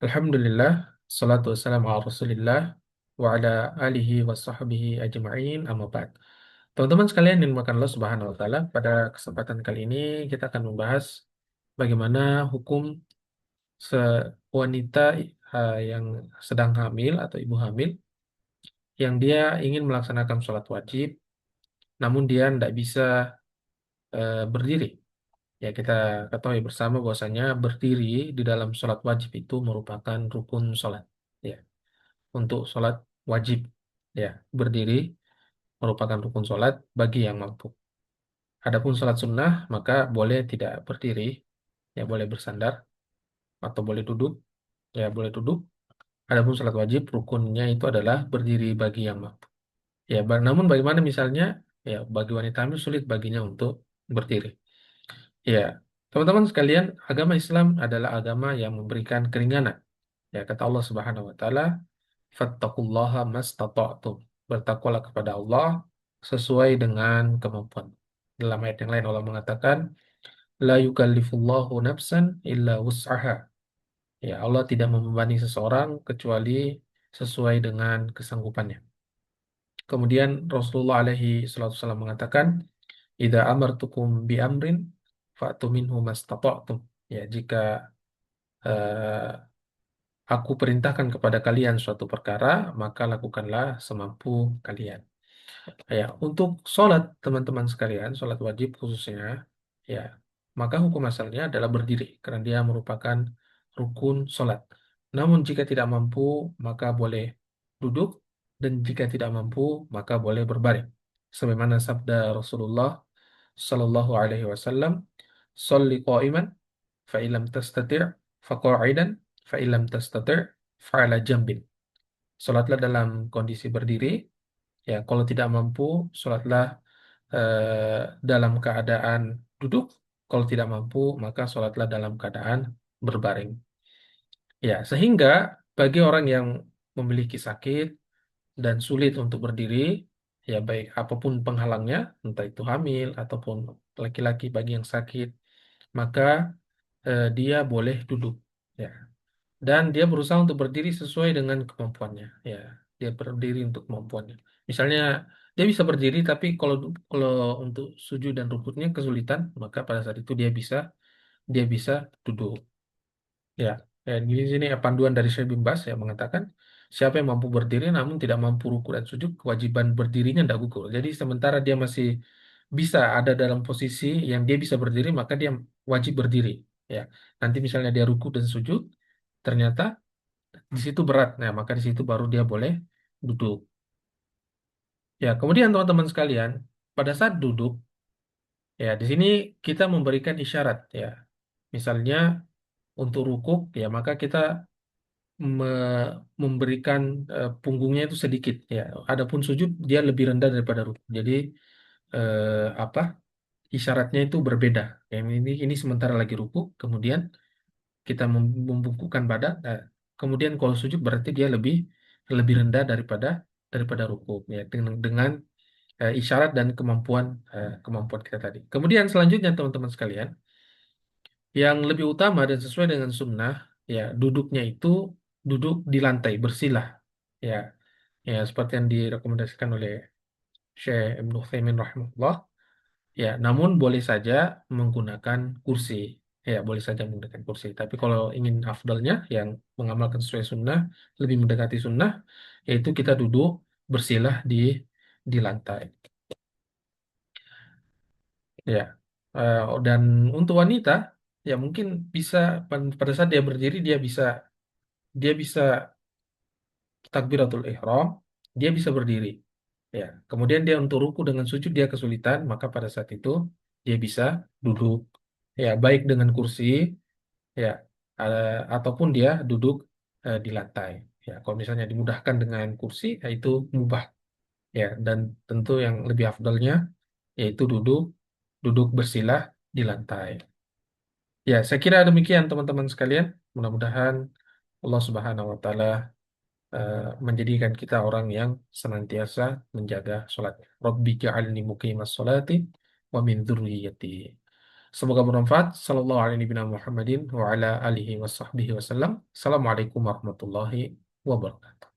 Alhamdulillah, salatu wassalamu ala Rasulillah wa ala alihi wa sahbihi ajma'in amma ba'd. Teman-teman sekalian yang dimuliakan Allah Subhanahu wa taala, pada kesempatan kali ini kita akan membahas bagaimana hukum wanita yang sedang hamil atau ibu hamil yang dia ingin melaksanakan sholat wajib namun dia tidak bisa berdiri. Ya, kita ketahui bersama bahwasanya berdiri di dalam sholat wajib itu merupakan rukun sholat. Ya. Untuk sholat wajib, ya, berdiri merupakan rukun sholat bagi yang mampu. Adapun sholat sunnah maka boleh tidak berdiri, ya boleh bersandar atau boleh duduk, ya boleh duduk. Adapun sholat wajib rukunnya itu adalah berdiri bagi yang mampu. Ya, namun bagaimana misalnya, ya bagi wanita hamil sulit baginya untuk berdiri. Ya, teman-teman sekalian, agama Islam adalah agama yang memberikan keringanan. Ya, kata Allah Subhanahu wa taala, fattaqullaha mastata'tum. Bertakwalah kepada Allah sesuai dengan kemampuan. Dalam ayat yang lain Allah mengatakan, la yukallifullahu nafsan illa wus'aha. Ya, Allah tidak membebani seseorang kecuali sesuai dengan kesanggupannya. Kemudian Rasulullah alaihi salatu wasallam mengatakan, idza amartukum bi amrin fa'tu minhu mastata'tum. Ya, jika eh, aku perintahkan kepada kalian suatu perkara, maka lakukanlah semampu kalian. Ya, untuk sholat teman-teman sekalian, sholat wajib khususnya, ya, maka hukum asalnya adalah berdiri karena dia merupakan rukun sholat. Namun jika tidak mampu, maka boleh duduk dan jika tidak mampu, maka boleh berbaring. Sebagaimana sabda Rasulullah Sallallahu Alaihi Wasallam, "Sholli qa'iman, fa ilam tastati' fa qa'idan, fa ilam tastati' fa ala jambin." Sholatlah dalam kondisi berdiri. Ya, kalau tidak mampu, sholatlah dalam keadaan duduk. Kalau tidak mampu, maka sholatlah dalam keadaan berbaring. Ya, sehingga bagi orang yang memiliki sakit dan sulit untuk berdiri, ya baik apapun penghalangnya, entah itu hamil ataupun laki-laki bagi yang sakit, maka dia boleh duduk. Ya, dan dia berusaha untuk berdiri sesuai dengan kemampuannya. Ya, dia berdiri untuk kemampuannya. Misalnya dia bisa berdiri, tapi kalau untuk sujud dan rukuknya kesulitan, maka pada saat itu dia bisa duduk. Ya, dan di sini panduan dari Syekh bin Baz yang mengatakan siapa yang mampu berdiri namun tidak mampu rukuk dan sujud, kewajiban berdirinya tidak gugur. Jadi sementara dia masih bisa ada dalam posisi yang dia bisa berdiri, maka dia wajib berdiri. Ya, nanti misalnya dia rukuk dan sujud, ternyata di situ berat. Nah, maka di situ baru dia boleh duduk. Ya, kemudian teman-teman sekalian, pada saat duduk, ya di sini kita memberikan isyarat ya. Misalnya untuk rukuk ya, maka kita memberikan punggungnya itu sedikit ya. Adapun sujud dia lebih rendah daripada rukuk. Jadi apa? Isyaratnya itu berbeda. Yang ini sementara lagi rukuk, kemudian kita membungkukkan badan. Nah, kemudian kalau sujud berarti dia lebih lebih rendah daripada rukuk ya dengan isyarat dan kemampuan kita tadi. Kemudian selanjutnya teman-teman sekalian, yang lebih utama dan sesuai dengan sunnah ya duduknya itu duduk di lantai bersilah ya ya seperti yang direkomendasikan oleh Syekh Ibnu Utsaimin rahimahullah. Ya, namun boleh saja menggunakan kursi. Ya, boleh saja menggunakan kursi. Tapi kalau ingin afdalnya, yang mengamalkan sesuai sunnah, lebih mendekati sunnah, yaitu kita duduk bersilah di lantai. Ya, dan untuk wanita, ya mungkin bisa pada saat dia berdiri dia bisa takbiratul ihram, dia bisa berdiri. Ya, kemudian dia untuk ruku dengan sujud dia kesulitan, maka pada saat itu dia bisa duduk. Ya, baik dengan kursi, ya, ataupun dia duduk di lantai. Ya, kalau misalnya dimudahkan dengan kursi, ya itu mubah. Ya, dan tentu yang lebih afdalnya yaitu duduk duduk bersilah di lantai. Ya, saya kira demikian teman-teman sekalian. Mudah-mudahan Allah Subhanahu wa taala eh, menjadikan kita orang yang senantiasa menjaga sholat. Rabbi ja'alni muqimas sholati wa min dzurriyyati. Semoga bermanfaat. Sallallahu alaihi Muhammadin wa ala alihi wa sahbihi wasallam. Assalamualaikum warahmatullahi wabarakatuh.